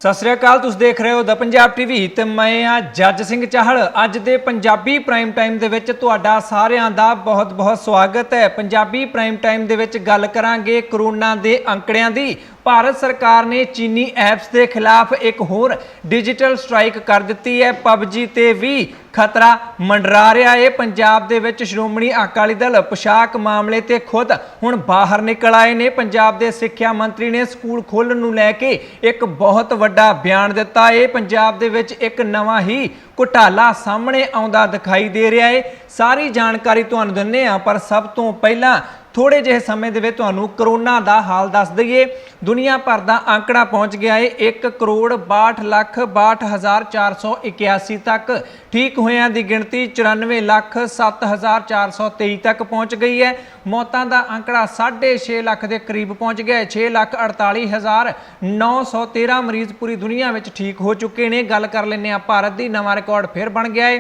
सत श्री अकाल। तुसीं देख रहे हो द पंजाब टीवी ते मैं हाँ जज सिंह चाहल। अज दे पंजाबी प्राइम टाइम दे विच तुहाडा सारिआं दा बहुत बहुत स्वागत है। पंजाबी प्राइम टाइम दे विच गल करांगे कोरोना दे अंकड़ियां दी। भारत सरकार ने चीनी ऐप्स के खिलाफ एक होर डिजिटल स्ट्राइक कर दी है। पबजी ते भी खतरा मंडरा रहा है। पंजाब दे विच श्रोमणी अकाली दल पोशाक मामले ते खुद हुण बाहर निकल आए ने। पंजाब दे सिक्ख्या मंत्री ने स्कूल खोलण नूं लैके एक बहुत वड्डा बयान दिता है। पंजाब दे विच एक नवां ही घोटाला सामने आउंदा दिखाई दे रहा है। सारी जानकारी तुहानूं दिंदे हां, पर सब तो पहलां थोड़े जे समय दे विच तुहानूं करोना दा हाल दस दईए। दुनिया भर दा आंकड़ा पहुंच गया है 1,62,62,481 तक। ठीक होयां दी गिणती 94,07,423 तक पहुंच गई है। मौतां दा आंकड़ा 6.5 लाख के करीब पहुंच गया है। 6,48,913 मरीज पूरी दुनिया में ठीक हो चुके हैं। गल कर लेने भारत की, नवा रिकॉर्ड फिर बन गया है।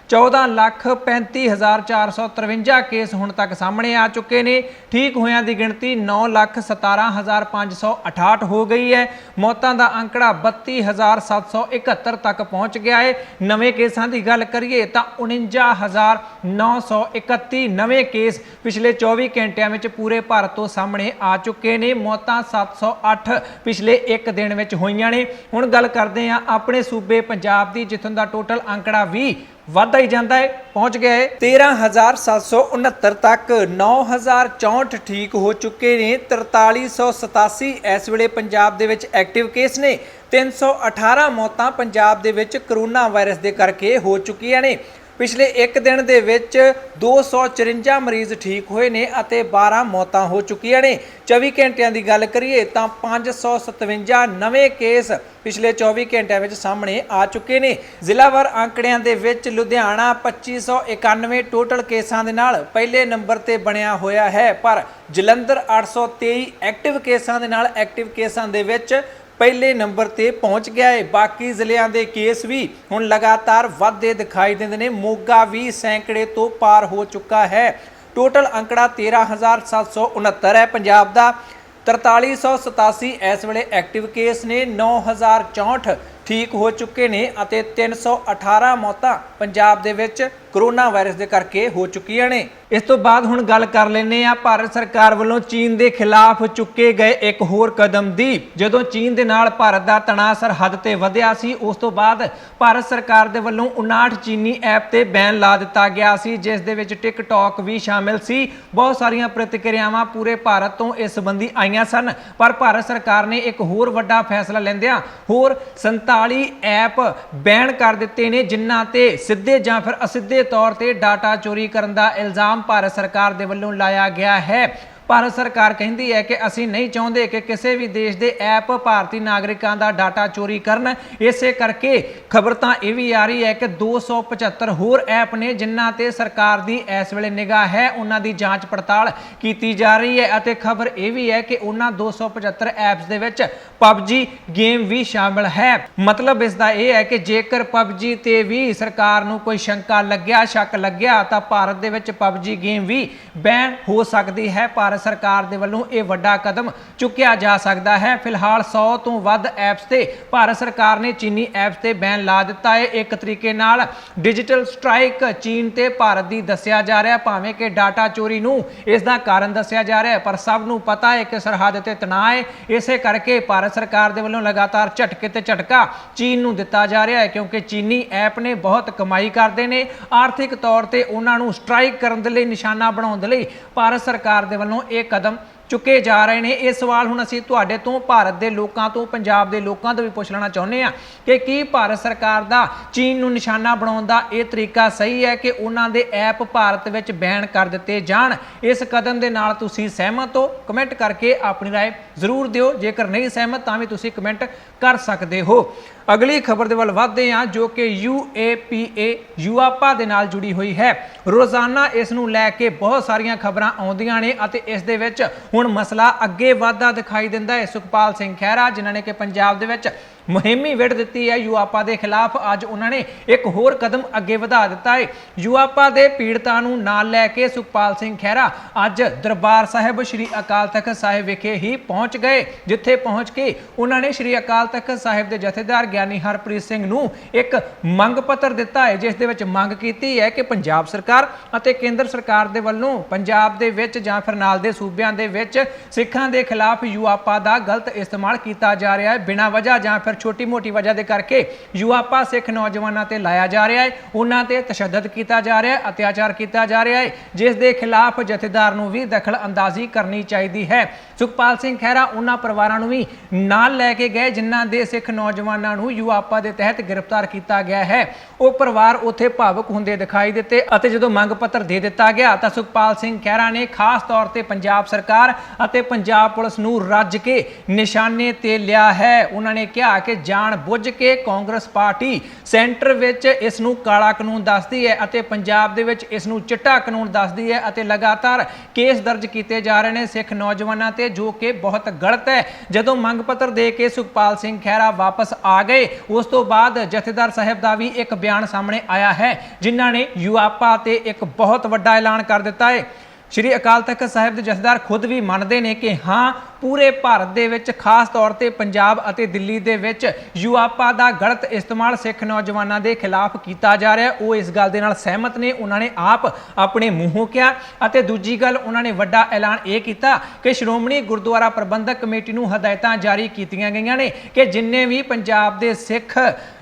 14,35,453 केस हुण तक सामने आ चुके हैं। ठीक होयां दी गिणती 9,17,568 हो गई है। मौतां दा आंकड़ा 32,771 तक पहुंच गया है। नवे केसां की गल करिए तो 49,931 नवे केस पिछले 24 घंटिया में पूरे भारत तो सामने आ चुके हैं। मौतां 708 पिछले एक दिन में होईयां ने। हुण गल करते हैं अपने सूबे पंजाब की, जिथों का टोटल आंकड़ा भी वाधा ही जाता है, पहुंच गया है 13,769 तक। 9,064 ठीक हो चुके ने। 4387 इस वेले पंजाब दे विच एक्टिव केस ने। 318 मौतां पंजाब दे विच कोरोना वायरस दे करके हो चुकियां ने। पिछले एक दिन दे विच 254 मरीज ठीक होए ने अते 12 मौतां हो चुकियां ने। 24 घंटिया की गल करिए तो 557 नवे केस पिछले 24 घंटिया में सामने आ चुके हैं। जिलावार आंकड़ियां दे विच लुधियाना 2591 टोटल केसां दे नाल पहले नंबर ते बनिया होया है, पर जलंधर 823 एक्टिव केसां दे नाल एक्टिव केसां दे विच पहले नंबर ते पहुंच गया है। बाकी जिलियां दे केस भी हुण लगातार वधदे दिखाई देंदे ने। मोगा भी सैकड़े तो पार हो चुका है। टोटल आंकड़ा 13,769 है पंजाब दा। 4387 इस वेले एक्टिव केस ने। 9,064 ठीक हो चुके ने अते 318 मौतां पंजाब दे विच कोरोना वायरस दे करके हो चुकियां ने। इस तो बाद हुण गल कर लेने आ भारत सरकार वालों चीन के खिलाफ चुके गए एक होर कदम दी। जदों चीन दे नाल भारत दा तणाव सरहद ते वधिया सी, उस तो बाद भारत सरकार दे वल्लों 59 चीनी ऐप ते बैन ला दिता गया सी, जिस दे विच टिकटॉक भी शामिल सी। बहुत सारियां प्रतिक्रियावां पूरे भारत तो इस संबंधी आईयां सन, पर भारत सरकार ने एक होर वड्डा फैसला लैंदिआं होर 47 ऐप बैन कर दिते ने, जिन्हां ते सिद्धे जां फिर असिद्धे तौर ते डाटा चोरी करन दा इल्जाम भारत सरकार दे वल्लों लाया गया है। भारत सरकार कहती है कि असी नहीं चाहते कि किसी भी देश के ऐप भारतीय नागरिकों का डाटा चोरी करन। इसे करके खबर तो यह भी आ रही है कि 275 होर ऐप ने जिन्हां ते सरकार की इस वेले निगाह है, उन्हां दी जांच पड़ताल की जा रही है। अते खबर यह भी है कि उन्हां 275 ऐप्स दे विच पबजी गेम भी शामिल है। मतलब इसका यह है कि जेकर पबजी ते भी सरकार नूं कोई शंका लग्या, शक लग्या, तो भारत दे विच पबजी गेम भी बैन हो सकती है। भारत सरकार दे वल्लों यह वड्डा कदम चुकिया जा सकता है। फिलहाल 100 तो वध ऐप्स ते भारत सरकार ने चीनी ऐप्स ते बैन ला दिता है। एक तरीके नाल डिजिटल स्ट्राइक चीन ते भारत दी दस्सिया जा रहा है, भावें कि डाटा चोरी नूं इसदा कारण दस्सिया जा रहा है, पर सब नूं पता है कि सरहद ते तनाव है। इसे करके भारत सरकार दे वल्लों लगातार झटके ते झटका चीन नूं दिता जा रहा है, क्योंकि चीनी ऐप ने बहुत कमाई करते हैं। आर्थिक तौर ते उन्हां नूं स्ट्राइक करन दे लई, निशाना बनाउण दे लई भारत सरकार दे वल्लों ये कदम चुके जा रहे हैं। ये सवाल हुण असीं तुहाडे तो, भारत के लोगों तो, पंजाब के लोगों तो भी पुछ लेना चाहुंदे आ कि की भारत सरकार का चीन नूं निशाना बनाउण दा ये तरीका सही है कि उन्हां दे ऐप भारत विच बैन कर दिते जाण। इस कदम दे नाल तुसीं सहमत हो? कमेंट करके अपनी राय जरूर दिओ। जेकर नहीं सहमत तां भी तुसीं कमेंट कर सकते हो। अगली खबर दे वल वधदे हां, जो कि UAPA यूआपा दे नाल जुड़ी हुई है। रोजाना इस नूं लैके बहुत सारियां खबरां आउंदियां ने अते इस दे विच हुण मसला अगे वधदा दिखाई दिंदा है। सुखपाल सिंह खैहरा, जिन्हां ने कि पंजाब दे विच ਮੁਹਿੰਮ ਹੀ ਵਿੱਢ ਦਿੱਤੀ ਹੈ ਯੂਆਪਾ ਦੇ ਖਿਲਾਫ। ਅੱਜ ਉਹਨਾਂ ਨੇ ਇੱਕ ਹੋਰ ਕਦਮ ਅੱਗੇ ਵਧਾ ਦਿੱਤਾ ਹੈ। ਯੂਆਪਾ ਦੇ ਪੀੜਤਾਂ ਨੂੰ ਨਾਲ ਲੈ ਕੇ ਸੁਖਪਾਲ ਸਿੰਘ ਖਹਿਰਾ ਅੱਜ ਦਰਬਾਰ ਸਾਹਿਬ ਸ਼੍ਰੀ ਅਕਾਲ ਤਖਤ ਸਾਹਿਬ ਵਿਖੇ ਹੀ ਪਹੁੰਚ गए, जिथे पहुंच के उन्होंने श्री अकाल तख्त साहिब के जथेदार ज्ञानी हरप्रीत सिंह नूं एक मंग पत्र दिता है, जिस दे विच मंग कीती है कि पंजाब सरकार अते केंद्र सरकार दे वल्लों पंजाब दे विच जां फिर नाल दे सूबियां दे विच सिखां दे खिलाफ यूआपा दा गलत इस्तेमाल कीता जा रहा है। बिना वजह जां फिर छोटी मोटी वजह दे करके यूआपा सिख नौजवानों ते लाया जा रहा है, उन्हां ते तशद्दद कीता जा रहा है, अत्याचार कीता जा रहा है, जिस दे खिलाफ जथेदार नूं भी दखल अंदाजी करनी चाहिए है। सुखपाल सिंह खैरा उन्हां परिवारां नूं भी नाल लैके गए जिन्हां दे सिख नौजवानां नूं यूआपा दे तहत गिरफ्तार किया गया है। वो परिवार उत्थे भावुक हुंदे दिखाई दिते अते जदों मंग पत्र दे दिता गया तां सुखपाल सिंह खैरा ने खास तौर ते पंजाब सरकार अते पंजाब पुलिस नूं रज के निशाने ते लिया है। उन्होंने कहा कि जान बुझ के कांग्रेस पार्टी सेंटर विच इस नूं काला कानून दसदी है अते पंजाब दे विच इस नूं चिट्टा कानून दसदी है अते लगातार केस दर्ज किए जा रहे हैं सिख नौजवानों ते, जो कि बहुत गलत है। जदों मंग पत्र दे के सुखपाल सिंह खैरा वापस आ गए उस तो बाद जथेदार साहब का भी एक बयान सामने आया है, जिन्हां ने यूआपा ते एक बहुत वड्डा ऐलान कर दिता है। श्री अकाल तख्त साहिब के जथेदार खुद भी मानते हैं कि हाँ पूरे भारत दे विच खास तौर पर पंजाब अते दिल्ली दे विच यूआपा का गलत इस्तेमाल सिख नौजवानों के खिलाफ किया जा रहा है। वो इस गल दे नाल सहमत ने, उन्होंने आप अपने मूँहों कहा। अते दूजी गल उन्होंने वड्डा ऐलान ये किया कि श्रोमणी गुरुद्वारा प्रबंधक कमेटी नूं हदायतां जारी कीतियां गईयां ने कि जिन्ने भी पंजाब दे सिख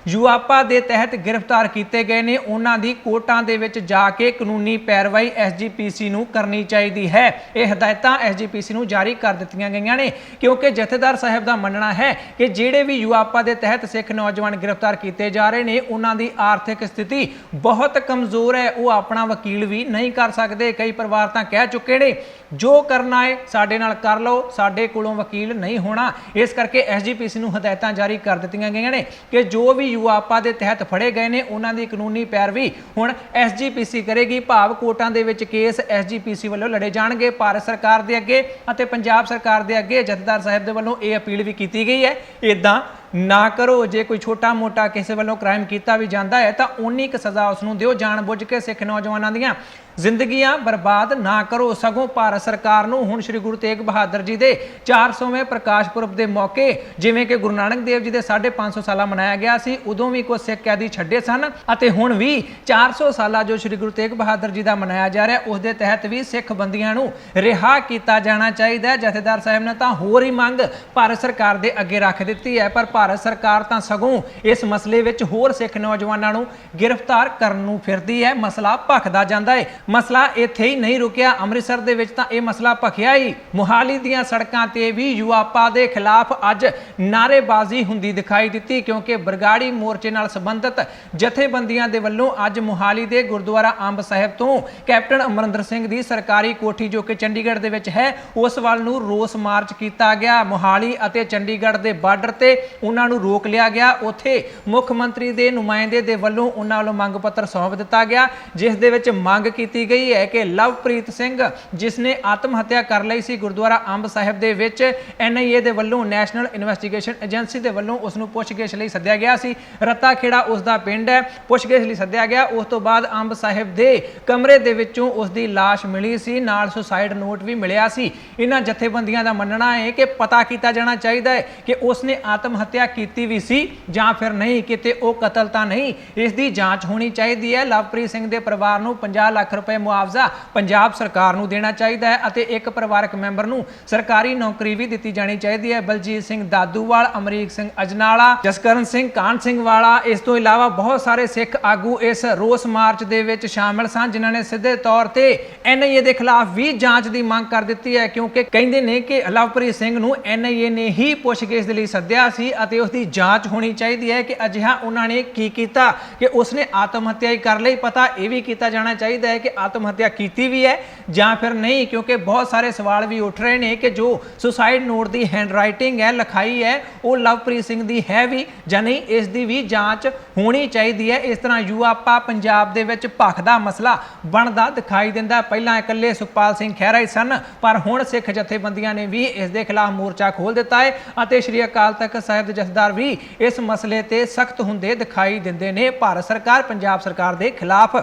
यूआपा के तहत गिरफ्तार किए गए हैं उन्हों की कोर्टां दे विच जाके कानूनी पैरवाई SGPC नूं करनी चाहिए है। ये हदायतां SGPC नूं जारी कर दित्तियां गईयां ने, क्योंकि जथेदार साहब का मनना है कि जिहड़े भी यूआपा के तहत सिख नौजवान गिरफ्तार किए जा रहे हैं उन्हों की आर्थिक स्थिति बहुत कमज़ोर है, वो अपना वकील भी नहीं कर सकते। कई परिवार तो कह चुके हैं जो करना है साडे नाल कर लो, साडे कोलों वकील नहीं होना। इस करके SGPC नूं हदायतां जारी कर दित्तियां गईयां ने कि जो भी यूआपा के तहत फड़े गए हैं उन्हों की कानूनी पैरवी हुण SGPC करेगी, भाव कोर्टां दे विच केस SGPC वालों लड़े जाणगे। भारत सरकार के अगे अते पंजाब सरकार के अगे जथेदार साहब के वालों ये अपील भी की गई है, इदां ना करो। जे कोई छोटा मोटा किसी वालों क्राइम किया भी जाता है तो उन्नी क सज़ा उसनूं दिओ, जान बुझ के सिख नौजवानों दीआं जिंदगियां बर्बाद ना करो। सगों भारत सरकार नूं हुण श्री गुरु तेग बहादुर जी के 400वें प्रकाश पुरब के मौके जिवें कि गुरु नानक देव जी के 550 साला मनाया गया सी, उदों भी कुछ सिख कैदी छड्डे सन अते हुण भी 400 साला जो श्री गुरु तेग बहादुर जी का मनाया जा रहा है उस दे तहत भी सिख बंदियां नूं रिहा किया जाना चाहिए। जथेदार साहब ने तो होर ही मंग भारत सरकार के अगे रख दी है, पर भारत सरकार तो सगों इस मसले विच होर सिख नौजवानों नूं गिरफ्तार करन नूं फिरदी है। मसला भखदा जांदा है। मसला इत्थे ही नहीं रुकिया, अमृतसर दे विच तां इह मसला भखिया ही। मुहाली दीआं सड़कां ते भी यूआपा दे खिलाफ अज नारेबाजी हुंदी दिखाई दित्ती, क्योंकि बरगाड़ी मोर्चे नाल संबंधित जथेबंदियां दे वल्लों अज मुहाली दे गुरुद्वारा अंब साहिब तो कैप्टन अमरिंदर सिंह दी सरकारी कोठी जो कि चंडीगढ़ दे विच है उस वाल नूं रोस मार्च किया गया। मुहाली अते चंडीगढ़ दे बार्डर ते उन्हां नूं रोक लिया गया। उत्थे मुख मंत्री दे नुमाइंदे दे वल्लों उन्हां वल्लों मंग पत्र सौंप दिता गया, जिस दे विच मंग कीती गई है कि लवप्रीत सिंह जिसने आत्म हत्या कर ली सी गुरुद्वारा अंब साहिब दे विच NIA दे वल्लों नैशनल इन्वेस्टिगेशन एजेंसी दे वल्लों उसनूं पुछगिछ लई सद्दिया गया सी। रत्ता खेड़ा उसका पिंड है, पुछगिछ लई सद्दिया गया। उस तो बाद अंब साहिब दे कमरे दे विचों उसकी लाश मिली सी, नाल सुसाइड नोट भी मिलिया सी। इन्हां जथेबंदियां दा मनना है कि पता किया जाना चाहिए है कि उसने आत्म हत्या की भी सी जां फिर नहीं, किते वो कतल तां नहीं। इसकी जांच होनी चाहिए है। लवप्रीत सिंह के परिवार नूं 50 लाख रुपए मुआवजा पंजाब सरकार नूं देना चाहिए है अते एक परिवारक मैंबर नूं सरकारी नौकरी भी दी जानी चाहिए है। बलजीत सिंह दादूवाल, अमरीक सिंह अजनाला, जसकरण सिंह कान सिंह वाला, इस तो इलावा बहुत सारे सिख आगू इस रोस मार्च दे विच शामिल सन, जिन्होंने सीधे तौर पर NIA के खिलाफ भी जांच की मांग कर दी है, क्योंकि कहते हैं कि लवप्रीत सिंह नूं NIA ने ही पुछगिछ दे लई सद्दिया सी अते उसकी जांच होनी चाहिए है कि अजिहा उन्होंने की कीता कि उसने आत्म हत्या ही कर ली। पता यह भी किया जाना चाहिए है कि आत्म हत्या की भी है जां फिर नहीं, क्योंकि बहुत सारे सवाल भी उठ रहे हैं कि जो सुसाइड नोट की हैंड राइटिंग है, लिखाई है, वो लवप्रीत सिंह की है भी जां नहीं, इसकी भी जांच होनी चाहिए है। इस तरह यूआपा पंजाब दे विच भखदा मसला बनदा दिखाई दिंदा। पहलां इकल्ले सुखपाल सिंह खैरा ही सन, पर हुण सिख जथेबंदियां ने भी इस दे खिलाफ मोर्चा खोल दिता है अते श्री अकाल तख्त साहिब ਜਥੇਦਾਰ ਵੀ ਇਸ ਮਸਲੇ ਤੇ ਸਖਤ ਹੁੰਦੇ ਦਿਖਾਈ ਦਿੰਦੇ ਨੇ ਭਾਰਤ ਸਰਕਾਰ ਪੰਜਾਬ ਸਰਕਾਰ ਦੇ ਖਿਲਾਫ।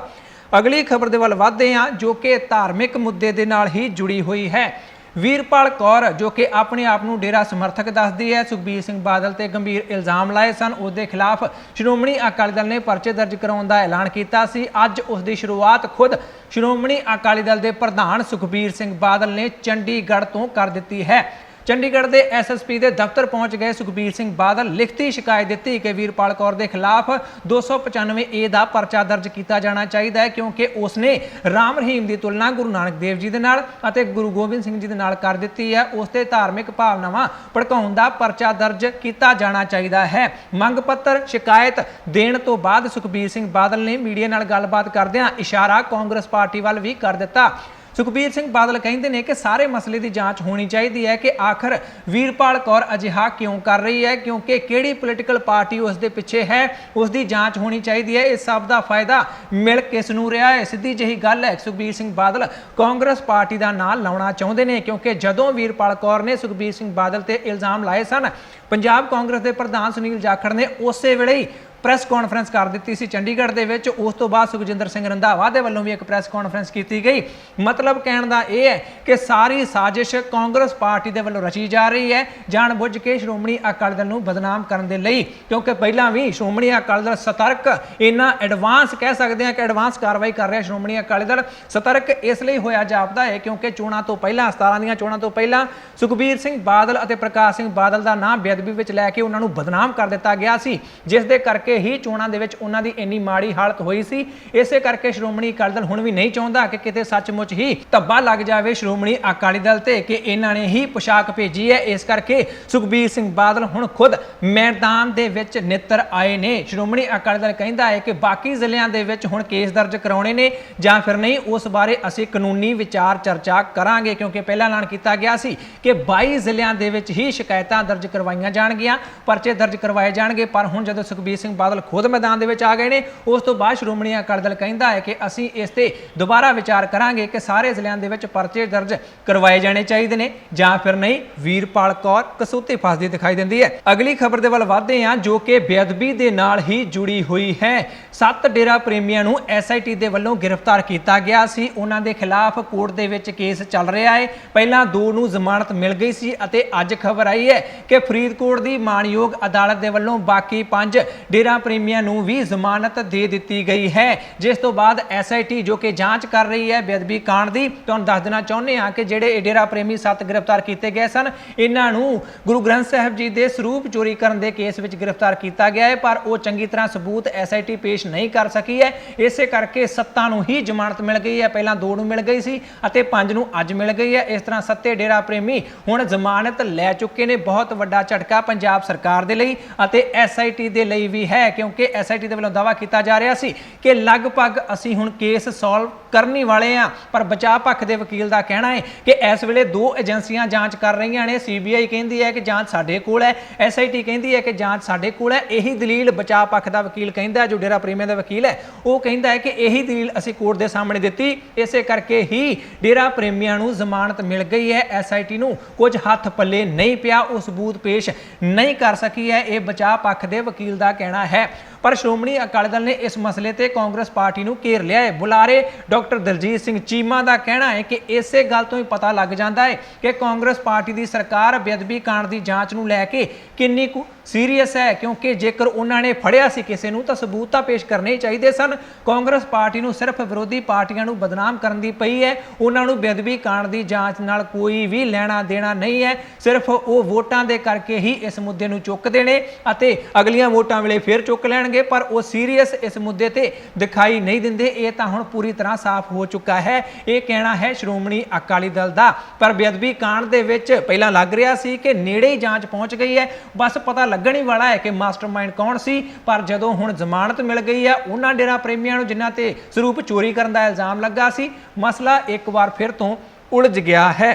ਅਗਲੀ ਖਬਰ ਦੇ ਵੱਲ ਵਧਦੇ ਹਾਂ ਜੋ ਕਿ ਧਾਰਮਿਕ ਮੁੱਦੇ ਦੇ ਨਾਲ ਹੀ ਜੁੜੀ ਹੋਈ ਹੈ। ਵੀਰਪਾਲ ਕੌਰ ਜੋ ਕਿ ਆਪਣੇ ਆਪ ਨੂੰ ਡੇਰਾ ਸਮਰਥਕ ਦੱਸਦੀ ਹੈ, ਸੁਖਬੀਰ ਸਿੰਘ ਬਾਦਲ ਤੇ ਗੰਭੀਰ ਇਲਜ਼ਾਮ ਲਾਏ ਸਨ। ਉਸ ਦੇ ਖਿਲਾਫ ਸ਼੍ਰੋਮਣੀ ਅਕਾਲੀ ਦਲ ਨੇ ਪਰਚੇ ਦਰਜ ਕਰਾਉਣ ਦਾ ਐਲਾਨ ਕੀਤਾ ਸੀ। ਅੱਜ ਉਸ ਦੀ ਸ਼ੁਰੂਆਤ ਖੁਦ ਸ਼੍ਰੋਮਣੀ ਅਕਾਲੀ ਦਲ ਦੇ ਪ੍ਰਧਾਨ ਸੁਖਬੀਰ ਸਿੰਘ ਬਾਦਲ ਨੇ ਚੰਡੀਗੜ੍ਹ ਤੋਂ ਕਰ ਦਿੱਤੀ ਹੈ। ਚੰਡੀਗੜ੍ਹ ਦੇ ਐਸਐਸਪੀ ਦੇ ਦਫ਼ਤਰ ਪਹੁੰਚ ਗਏ ਸੁਖਬੀਰ ਸਿੰਘ ਬਾਦਲ ਲਿਖਤੀ ਸ਼ਿਕਾਇਤ ਦਿੱਤੀ ਕਿ ਵੀਰਪਾਲ ਕੌਰ ਦੇ ਖਿਲਾਫ 295A ਦਾ ਪਰਚਾ ਦਰਜ ਕੀਤਾ ਜਾਣਾ ਚਾਹੀਦਾ ਹੈ ਕਿਉਂਕਿ ਉਸਨੇ ਰਾਮ ਰਹੀਮ ਦੀ ਤੁਲਨਾ ਗੁਰੂ ਨਾਨਕ ਦੇਵ ਜੀ ਦੇ ਨਾਲ ਅਤੇ ਗੁਰੂ ਗੋਬਿੰਦ ਸਿੰਘ ਜੀ ਦੇ ਨਾਲ ਕਰ ਦਿੱਤੀ ਹੈ। ਉਸ ਤੇ ਧਾਰਮਿਕ ਭਾਵਨਾਵਾਂ ਭੜਕਾਉਣ ਦਾ ਪਰਚਾ ਦਰਜ ਕੀਤਾ ਜਾਣਾ ਚਾਹੀਦਾ ਹੈ। ਮੰਗ ਪੱਤਰ ਸ਼ਿਕਾਇਤ ਦੇਣ ਤੋਂ ਬਾਅਦ ਸੁਖਬੀਰ ਸਿੰਘ ਬਾਦਲ ਨੇ ਮੀਡੀਆ ਨਾਲ ਗੱਲਬਾਤ ਕਰਦਿਆਂ ਇਸ਼ਾਰਾ ਕਾਂਗਰਸ ਪਾਰਟੀ ਵੱਲ ਵੀ ਕਰ ਦਿੱਤਾ। ਸੁਖਬੀਰ ਸਿੰਘ ਬਾਦਲ ਕਹਿੰਦੇ ਨੇ ਕਿ ਸਾਰੇ ਮਸਲੇ ਦੀ ਜਾਂਚ ਹੋਣੀ ਚਾਹੀਦੀ ਹੈ ਕਿ ਆਖਰ ਵੀਰਪਾਲ ਕੌਰ ਅਜਿਹਾ ਕਿਉਂ ਕਰ ਰਹੀ ਹੈ, ਕਿਉਂਕਿ ਕਿਹੜੀ ਪੋਲੀਟੀਕਲ ਪਾਰਟੀ ਉਸ ਦੇ ਪਿੱਛੇ ਹੈ, ਉਸ ਦੀ ਜਾਂਚ ਹੋਣੀ ਚਾਹੀਦੀ ਹੈ। ਇਸ ਸਭ ਦਾ ਫਾਇਦਾ ਮਿਲ ਕਿਸ ਨੂੰ ਰਿਹਾ ਹੈ? ਸਿੱਧੀ ਜਿਹੀ ਗੱਲ ਹੈ। ਸੁਖਬੀਰ ਸਿੰਘ ਬਾਦਲ ਕਾਂਗਰਸ ਪਾਰਟੀ ਦਾ ਨਾਂ ਲਾਉਣਾ ਚਾਹੁੰਦੇ ਨੇ ਕਿਉਂਕਿ ਜਦੋਂ ਵੀਰਪਾਲ ਕੌਰ ਨੇ ਸੁਖਬੀਰ ਸਿੰਘ ਬਾਦਲ ਤੇ ਇਲਜ਼ਾਮ ਲਾਏ ਸਨ, ਪੰਜਾਬ ਕਾਂਗਰਸ ਦੇ ਪ੍ਰਧਾਨ ਸੁਨੀਲ ਜਾਖੜ ਨੇ ਉਸੇ ਵੇਲੇ ਹੀ ਪ੍ਰੈਸ ਕਾਨਫਰੰਸ ਕਰ ਦਿੱਤੀ ਸੀ ਚੰਡੀਗੜ੍ਹ ਦੇ ਵਿੱਚ। ਉਸ ਤੋਂ ਬਾਅਦ ਸੁਖਜਿੰਦਰ ਸਿੰਘ ਰੰਧਾਵਾ ਦੇ ਵੱਲੋਂ ਵੀ ਇੱਕ ਪ੍ਰੈਸ ਕਾਨਫਰੰਸ ਕੀਤੀ ਗਈ। ਮਤਲਬ ਕਹਿਣ ਦਾ ਇਹ ਹੈ ਕਿ ਸਾਰੀ ਸਾਜ਼ਿਸ਼ ਕਾਂਗਰਸ ਪਾਰਟੀ ਦੇ ਵੱਲੋਂ ਰਚੀ ਜਾ ਰਹੀ ਹੈ ਜਾਣਬੁੱਝ ਕੇ ਸ਼੍ਰੋਮਣੀ ਅਕਾਲੀ ਦਲ ਨੂੰ ਬਦਨਾਮ ਕਰਨ ਦੇ ਲਈ, ਕਿਉਂਕਿ ਪਹਿਲਾਂ ਵੀ ਸ਼੍ਰੋਮਣੀ ਅਕਾਲੀ ਦਲ ਸਤਰਕ ਇੰਨਾ ਐਡਵਾਂਸ ਕਹਿ ਸਕਦੇ ਹਾਂ ਕਿ ਐਡਵਾਂਸ ਕਾਰਵਾਈ ਕਰ ਰਿਹਾ। ਸ਼੍ਰੋਮਣੀ ਅਕਾਲੀ ਦਲ ਸਤਰਕ ਇਸ ਲਈ ਹੋਇਆ ਜਾਪਦਾ ਹੈ ਕਿਉਂਕਿ ਚੋਣਾਂ ਤੋਂ ਪਹਿਲਾਂ 17 ਦੀਆਂ ਚੋਣਾਂ ਤੋਂ ਪਹਿਲਾਂ ਸੁਖਬੀਰ ਸਿੰਘ ਬਾਦਲ ਅਤੇ ਪ੍ਰਕਾਸ਼ ਸਿੰਘ ਬਾਦਲ ਦਾ ਨਾਮ ਬੇਅਦਬੀ ਵਿੱਚ ਲੈ ਕੇ ਉਹਨਾਂ ਨੂੰ ਬਦਨਾਮ ਕਰ ਦਿੱਤਾ ਗਿਆ ਸੀ, ਜਿਸ ਦੇ ਕਰਕੇ ਹੀ ਚੋਣਾਂ ਦੇ ਵਿੱਚ ਉਹਨਾਂ ਦੀ ਇੰਨੀ ਮਾੜੀ ਹਾਲਤ ਹੋਈ ਸੀ। ਇਸੇ ਕਰਕੇ ਸ਼੍ਰੋਮਣੀ ਅਕਾਲੀ ਦਲ ਹੁਣ ਵੀ ਨਹੀਂ ਚਾਹੁੰਦਾ ਕਿ ਕਿਤੇ ਸੱਚਮੁੱਚ ਹੀ ਧੱਬਾ ਲੱਗ ਜਾਵੇ ਸ਼੍ਰੋਮਣੀ ਅਕਾਲੀ ਦਲ ਤੇ ਕਿ ਇਹਨਾਂ ਨੇ ਹੀ ਪੁਸ਼ਾਕ ਭੇਜੀ ਹੈ। ਇਸ ਕਰਕੇ ਸੁਖਬੀਰ ਸਿੰਘ ਬਾਦਲ ਹੁਣ ਖੁਦ ਮੈਦਾਨ ਦੇ ਵਿੱਚ ਨਿੱਤਰ ਆਏ ਨੇ। ਸ਼੍ਰੋਮਣੀ ਅਕਾਲੀ ਦਲ ਕਹਿੰਦਾ ਹੈ ਕਿ ਬਾਕੀ ਜ਼ਿਲ੍ਹਿਆਂ ਦੇ ਵਿੱਚ ਹੁਣ ਕੇਸ ਦਰਜ ਕਰਾਉਣੇ ਨੇ ਜਾਂ ਫਿਰ ਨਹੀਂ, ਉਸ ਬਾਰੇ ਅਸੀਂ ਕਾਨੂੰਨੀ ਵਿਚਾਰ ਚਰਚਾ ਕਰਾਂਗੇ ਕਿਉਂਕਿ ਪਹਿਲਾਂ ਐਲਾਨ ਕੀਤਾ ਗਿਆ ਸੀ ਕਿ 22 ਜ਼ਿਲ੍ਹਿਆਂ ਦੇ ਵਿੱਚ ਹੀ ਸ਼ਿਕਾਇਤਾਂ ਦਰਜ ਕਰਵਾਈਆਂ ਜਾਣਗੀਆਂ, ਪਰਚੇ ਦਰਜ ਕਰਵਾਏ ਜਾਣਗੇ। ਪਰ ਹੁਣ ਜਦੋਂ ਸੁਖਬੀਰ ਸਿੰਘ ਬਾਦਲ ਖੁਦ ਮੈਦਾਨ ਦੇ ਵਿੱਚ ਆ ਗਏ ਨੇ, ਉਸ ਤੋਂ ਬਾਅਦ ਸ਼੍ਰੋਮਣੀ ਅਕਾਲੀ ਦਲ ਕਹਿੰਦਾ ਹੈ ਕਿ ਅਸੀਂ ਇਸ ਤੇ ਦੁਬਾਰਾ ਵਿਚਾਰ ਕਰਾਂਗੇ ਕਿ ਸਾਰੇ ਜ਼ਿਲ੍ਹਿਆਂ ਦੇ ਵਿੱਚ ਪਰਚੇ ਦਰਜ ਕਰਵਾਏ ਜਾਣੇ ਚਾਹੀਦੇ ਨੇ ਜਾਂ ਫਿਰ ਨਹੀਂ। ਵੀਰਪਾਲ ਕੌਰ ਕਸੂਤੀ ਫਸਦੀ ਦਿਖਾਈ ਦਿੰਦੀ ਹੈ। ਅਗਲੀ ਖਬਰ ਦੇ ਵੱਲ ਵਧਦੇ ਹਾਂ ਜੋ ਕਿ ਬੇਅਦਬੀ ਦੇ ਨਾਲ ਹੀ ਜੁੜੀ ਹੋਈ ਹੈ। 7 ਡੇਰਾ ਪ੍ਰੇਮੀਆਂ ਨੂੰ ਐਸਆਈਟੀ ਦੇ ਵੱਲੋਂ ਗ੍ਰਿਫਤਾਰ ਕੀਤਾ ਗਿਆ ਸੀ। ਉਹਨਾਂ ਦੇ ਖਿਲਾਫ ਕੋਰਟ ਦੇ ਵਿੱਚ ਕੇਸ ਚੱਲ ਰਿਹਾ ਹੈ। ਪਹਿਲਾਂ 2 ਨੂੰ ਜ਼ਮਾਨਤ ਮਿਲ ਗਈ ਸੀ ਅਤੇ ਅੱਜ ਖਬਰ ਆਈ ਹੈ ਕਿ ਫਰੀਦਕੋਟ ਦੀ ਮਾਣਯੋਗ ਅਦਾਲਤ ਦੇ ਵੱਲੋਂ ਬਾਕੀ 5 ਡੇਰਾ ਪ੍ਰੇਮੀਆਂ ਨੂੰ ਵੀ ਜ਼ਮਾਨਤ ਦੇ ਦਿੱਤੀ ਗਈ ਹੈ, ਜਿਸ ਤੋਂ ਬਾਅਦ ਐਸਆਈਟੀ ਜੋ ਕਿ ਜਾਂਚ ਕਰ ਰਹੀ ਹੈ ਬੇਅਦਬੀ ਕਾਂਡ ਦੀ। ਤੁਹਾਨੂੰ ਦੱਸ ਦੇਣਾ ਚਾਹੁੰਦੇ ਹਾਂ ਕਿ ਜਿਹੜੇ ਡੇਰਾ ਪ੍ਰੇਮੀ 7 ਗ੍ਰਿਫਤਾਰ ਕੀਤੇ ਗਏ ਸਨ, ਇਹਨਾਂ ਨੂੰ ਗੁਰੂ ਗ੍ਰੰਥ ਸਾਹਿਬ ਜੀ ਦੇ ਸਰੂਪ ਚੋਰੀ ਕਰਨ ਦੇ ਕੇਸ ਵਿੱਚ ਗ੍ਰਿਫਤਾਰ ਕੀਤਾ ਗਿਆ ਹੈ, ਪਰ ਉਹ ਚੰਗੀ ਤਰ੍ਹਾਂ ਸਬੂਤ ਐਸਆਈਟੀ ਪੇਸ਼ ਨਹੀਂ ਕਰ ਸਕੀ ਹੈ। ਇਸੇ ਕਰਕੇ 7 ਨੂੰ ਹੀ ਜ਼ਮਾਨਤ ਮਿਲ ਗਈ ਹੈ। ਪਹਿਲਾਂ 2 ਨੂੰ ਮਿਲ ਗਈ ਸੀ ਅਤੇ 5 ਨੂੰ ਅੱਜ ਮਿਲ ਗਈ ਹੈ। ਇਸ ਤਰ੍ਹਾਂ 7 ਡੇਰਾ ਪ੍ਰੇਮੀ ਹੁਣ ਜ਼ਮਾਨਤ ਲੈ ਚੁੱਕੇ ਨੇ। ਬਹੁਤ ਵੱਡਾ ਝਟਕਾ ਪੰਜਾਬ ਸਰਕਾਰ ਦੇ ਲਈ ਅਤੇ ਐਸਆਈਟੀ ਦੇ ਲਈ ਵੀ ਹੈ ਕਿਉਂਕਿ ਐਸਆਈਟੀ ਦੇ ਵੱਲੋਂ ਦਾਅਵਾ ਕੀਤਾ ਜਾ ਰਿਹਾ ਸੀ ਕਿ ਲਗਭਗ ਅਸੀਂ ਹੁਣ ਕੇਸ ਸੋਲਵ ਕਰਨੀ ਵਾਲੇ ਆ, ਪਰ ਬਚਾਅ ਪੱਖ ਦੇ ਵਕੀਲ ਦਾ ਕਹਿਣਾ ਹੈ ਕਿ ਇਸ ਵੇਲੇ 2 ਏਜੰਸੀਆਂ ਜਾਂਚ ਕਰ ਰਹੀਆਂ ਨੇ। ਸੀਬੀਆਈ ਕਹਿੰਦੀ ਹੈ ਕਿ ਜਾਂਚ ਸਾਡੇ ਕੋਲ ਹੈ, ਐਸਆਈਟੀ ਕਹਿੰਦੀ ਹੈ ਕਿ ਜਾਂਚ ਸਾਡੇ ਕੋਲ ਹੈ। ਇਹੀ ਦਲੀਲ ਬਚਾਅ ਪੱਖ ਦਾ ਵਕੀਲ ਕਹਿੰਦਾ, ਜੋ ਡੇਰਾ ਪ੍ਰੇਮੀਆਂ ਦਾ ਵਕੀਲ ਹੈ, ਉਹ ਕਹਿੰਦਾ ਹੈ ਕਿ ਇਹੀ ਦਲੀਲ ਅਸੀਂ ਕੋਰਟ ਦੇ ਸਾਹਮਣੇ ਦਿੱਤੀ। ਇਸੇ ਕਰਕੇ ਹੀ ਡੇਰਾ ਪ੍ਰੇਮੀਆਂ ਨੂੰ ਜ਼ਮਾਨਤ ਮਿਲ ਗਈ ਹੈ। ਐਸਆਈਟੀ ਨੂੰ ਕੁਝ ਹੱਥ ਪੱਲੇ ਨਹੀਂ ਪਿਆ, ਉਹ ਸਬੂਤ ਪੇਸ਼ ਨਹੀਂ ਕਰ ਸਕੀ ਹੈ, ਇਹ ਬਚਾਅ ਪੱਖ ਦੇ ਵਕੀਲ ਦਾ ਕਹਿਣਾ ਹੈ। ਪਰ ਸ਼੍ਰੋਮਣੀ ਅਕਾਲੀ ਦਲ ਨੇ ਇਸ ਮਸਲੇ ਤੇ ਕਾਂਗਰਸ ਪਾਰਟੀ ਨੂੰ ਘੇਰ ਲਿਆ ਹੈ। ਬੁਲਾਰੇ ਡਾਕਟਰ ਦਲਜੀਤ ਸਿੰਘ ਚੀਮਾ ਦਾ ਕਹਿਣਾ ਹੈ ਕਿ ਇਸੇ ਗੱਲ ਤੋਂ ਹੀ ਪਤਾ ਲੱਗ ਜਾਂਦਾ ਹੈ ਕਿ ਕਾਂਗਰਸ ਪਾਰਟੀ ਦੀ ਸਰਕਾਰ ਬੇਅਦਬੀ ਕਾਂਡ ਦੀ ਜਾਂਚ ਨੂੰ ਲੈ ਕੇ ਕਿੰਨੀ ਕੁ ਸੀਰੀਅਸ ਹੈ, ਕਿਉਂਕਿ ਜੇਕਰ ਉਹਨਾਂ ਨੇ ਫੜਿਆ ਸੀ ਕਿਸੇ ਨੂੰ ਤਾਂ ਸਬੂਤ ਤਾਂ ਪੇਸ਼ ਕਰਨੇ ਚਾਹੀਦੇ ਸਨ। ਕਾਂਗਰਸ ਪਾਰਟੀ ਨੂੰ ਸਿਰਫ ਵਿਰੋਧੀ ਪਾਰਟੀਆਂ ਨੂੰ ਬਦਨਾਮ ਕਰਨ ਦੀ ਪਈ ਹੈ। ਉਹਨਾਂ ਨੂੰ ਬੇਅਦਬੀ ਕਾਂਡ ਦੀ ਜਾਂਚ ਨਾਲ ਕੋਈ ਵੀ ਲੈਣਾ ਦੇਣਾ ਨਹੀਂ ਹੈ। ਸਿਰਫ ਉਹ ਵੋਟਾਂ ਦੇ ਕਰਕੇ ਹੀ ਇਸ ਮੁੱਦੇ ਨੂੰ ਚੁੱਕਦੇ ਨੇ ਅਤੇ ਅਗਲੀਆਂ ਵੋਟਾਂ ਵੇਲੇ ਫਿਰ ਚੁੱਕ ਲੈਣਗੇ, ਪਰ ਉਹ ਸੀਰੀਅਸ ਇਸ ਮੁੱਦੇ ਤੇ ਦਿਖਾਈ ਨਹੀਂ ਦਿੰਦੇ। ਇਹ ਤਾਂ ਹੁਣ ਪੂਰੀ ਤਰ੍ਹਾਂ ਸਾਫ਼ ਹੋ ਚੁੱਕਾ ਹੈ। ਇਹ ਕਹਿਣਾ ਹੈ ਸ਼੍ਰੋਮਣੀ ਅਕਾਲੀ ਦਲ ਦਾ। ਪਰ ਬੇਅਦਬੀ ਕਾਂਡ ਦੇ ਵਿੱਚ ਪਹਿਲਾਂ ਲੱਗ ਰਿਹਾ ਸੀ ਕਿ ਨੇੜੇ ਹੀ ਜਾਂਚ ਪਹੁੰਚ ਗਈ ਹੈ, ਬਸ ਪਤਾ ਲੱਗਣ ਹੀ ਵਾਲਾ ਹੈ ਕਿ ਮਾਸਟਰਮਾਈਂਡ ਕੌਣ ਸੀ। ਪਰ ਜਦੋਂ ਹੁਣ ਜ਼ਮਾਨਤ ਮਿਲ ਗਈ ਹੈ ਉਹਨਾਂ ਡੇਰਾ ਪ੍ਰੇਮੀਆਂ ਨੂੰ ਜਿਨ੍ਹਾਂ ਤੇ ਸਰੂਪ ਚੋਰੀ ਕਰਨ ਦਾ ਇਲਜ਼ਾਮ ਲੱਗਾ ਸੀ, ਮਸਲਾ ਇੱਕ ਵਾਰ ਫਿਰ ਤੋਂ ਉਲਝ ਗਿਆ ਹੈ।